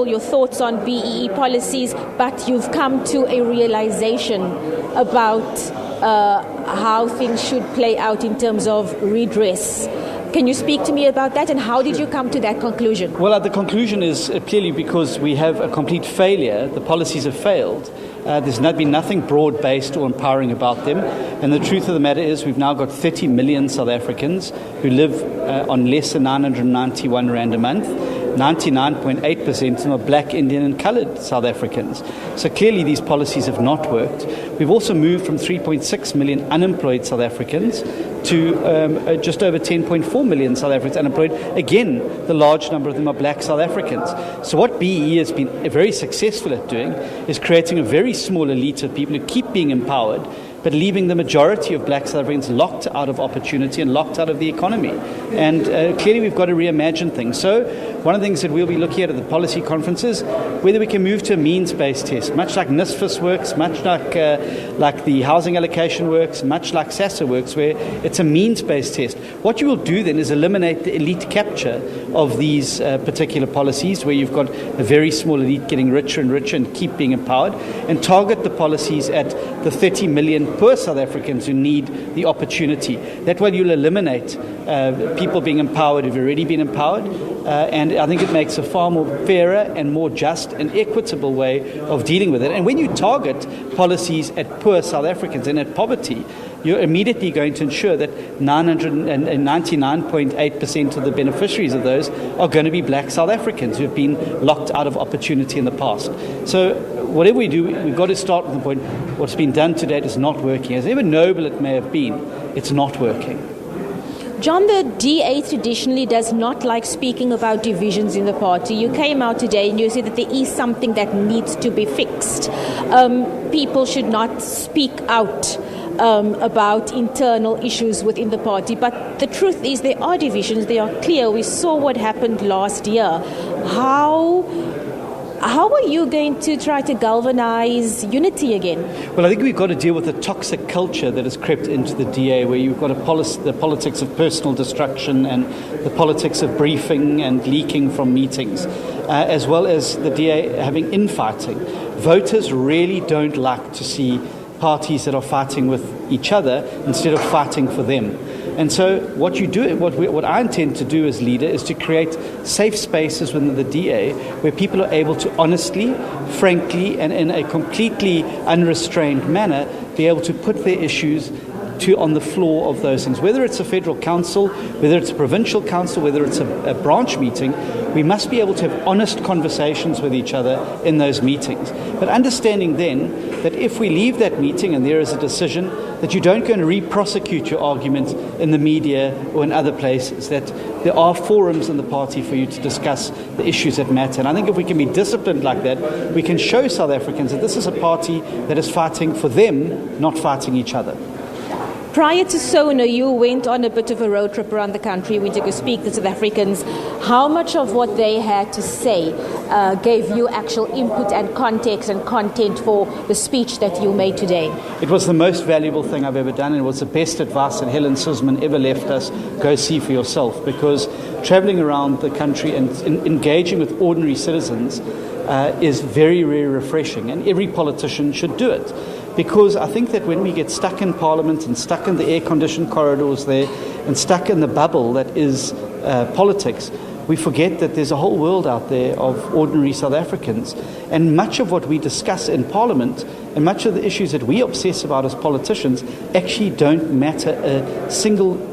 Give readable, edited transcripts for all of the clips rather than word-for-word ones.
your thoughts on BEE policies, but you've come to a realization about how things should play out in terms of redress. Can you speak to me about that, and how did you come to that conclusion? Well, the conclusion is clearly because we have a complete failure. The policies have failed. There's been nothing broad-based or empowering about them. And the truth of the matter is we've now got 30 million South Africans who live on less than 991 Rand a month. 99.8% of them are black, Indian and coloured South Africans. So clearly these policies have not worked. We've also moved from 3.6 million unemployed South Africans to just over 10.4 million South Africans unemployed. Again, the large number of them are black South Africans. So what BEE has been very successful at doing is creating a very small elite of people who keep being empowered, but leaving the majority of black South Africans locked out of opportunity and locked out of the economy. And clearly we've got to reimagine things. So one of the things that we'll be looking at the policy conferences, whether we can move to a means-based test, much like NSFAS works, much like the housing allocation works, much like SASA works, where it's a means-based test. What you will do then is eliminate the elite capture of these particular policies, where you've got a very small elite getting richer and richer and keep being empowered, and target the policies at the 30 million poor South Africans who need the opportunity. That way you'll eliminate people being empowered who've already been empowered, and I think it makes a far more fairer and more just and equitable way of dealing with it. And when you target policies at poor South Africans and at poverty, you're immediately going to ensure that 99.8% of the beneficiaries of those are going to be black South Africans who have been locked out of opportunity in the past. So whatever we do, we've got to start with the point, what's been done to date is not working. As ever noble it may have been, it's not working. John, the DA traditionally does not like speaking about divisions in the party. You came out today and you said that there is something that needs to be fixed. People should not speak out about internal issues within the party. But the truth is there are divisions, they are clear. We saw what happened last year. How are you going to try to galvanize unity again? Well, I think we've got to deal with the toxic culture that has crept into the DA, where you've got the politics of personal destruction and the politics of briefing and leaking from meetings, as well as the DA having infighting. Voters really don't like to see parties that are fighting with each other instead of fighting for them. And so what I intend to do as leader is to create safe spaces within the DA where people are able to honestly, frankly, and in a completely unrestrained manner be able to put their issues on the floor of those things. Whether it's a federal council, whether it's a provincial council, whether it's a branch meeting, we must be able to have honest conversations with each other in those meetings. But understanding then that if we leave that meeting and there is a decision, that you don't go and re-prosecute your argument in the media or in other places, that there are forums in the party for you to discuss the issues that matter. And I think if we can be disciplined like that, we can show South Africans that this is a party that is fighting for them, not fighting each other. Prior to SONA, you went on a bit of a road trip around the country, went to go speak to South Africans. How much of what they had to say gave you actual input and context and content for the speech that you made today? It was the most valuable thing I've ever done, and it was the best advice that Helen Suzman ever left us. Go see for yourself, because traveling around the country and engaging with ordinary citizens is very, very refreshing, and every politician should do it. Because I think that when we get stuck in Parliament and stuck in the air-conditioned corridors there and stuck in the bubble that is politics, we forget that there's a whole world out there of ordinary South Africans. And much of what we discuss in Parliament and much of the issues that we obsess about as politicians actually don't matter a single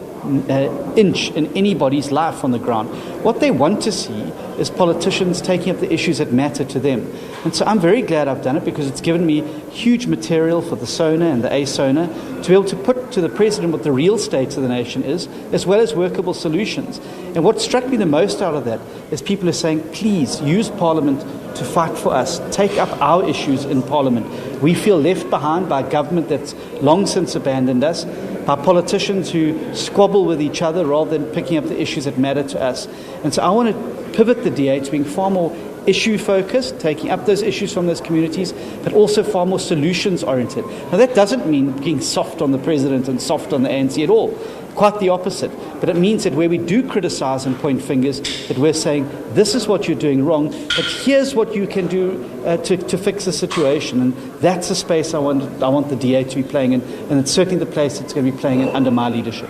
inch in anybody's life on the ground. What they want to see is politicians taking up the issues that matter to them. And so I'm very glad I've done it, because it's given me huge material for the SONA and the ASONA to be able to put to the President what the real state of the nation is, as well as workable solutions. And what struck me the most out of that is people are saying, please use Parliament to fight for us. Take up our issues in Parliament. We feel left behind by a government that's long since abandoned us, by politicians who squabble with each other rather than picking up the issues that matter to us. And so I want to pivot the DA to being far more issue-focused, taking up those issues from those communities, but also far more solutions-oriented. Now, that doesn't mean being soft on the president and soft on the ANC at all. Quite the opposite. But it means that where we do criticize and point fingers, that we're saying, this is what you're doing wrong, but here's what you can do to fix the situation. And that's the space I want the DA to be playing in, and it's certainly the place it's going to be playing in under my leadership.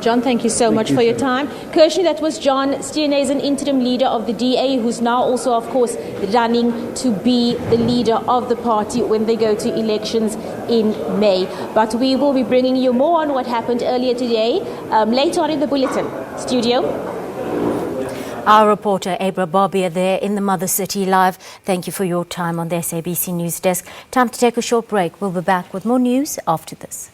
John, thank you so much for your time. Kirshni, that was John Steenhuisen, interim leader of the DA, who's now also, of course, running to be the leader of the party when they go to elections in May. But we will be bringing you more on what happened earlier today, later on in the bulletin. Studio. Our reporter, Abra Barbia, there in the Mother City Live. Thank you for your time on the SABC News Desk. Time to take a short break. We'll be back with more news after this.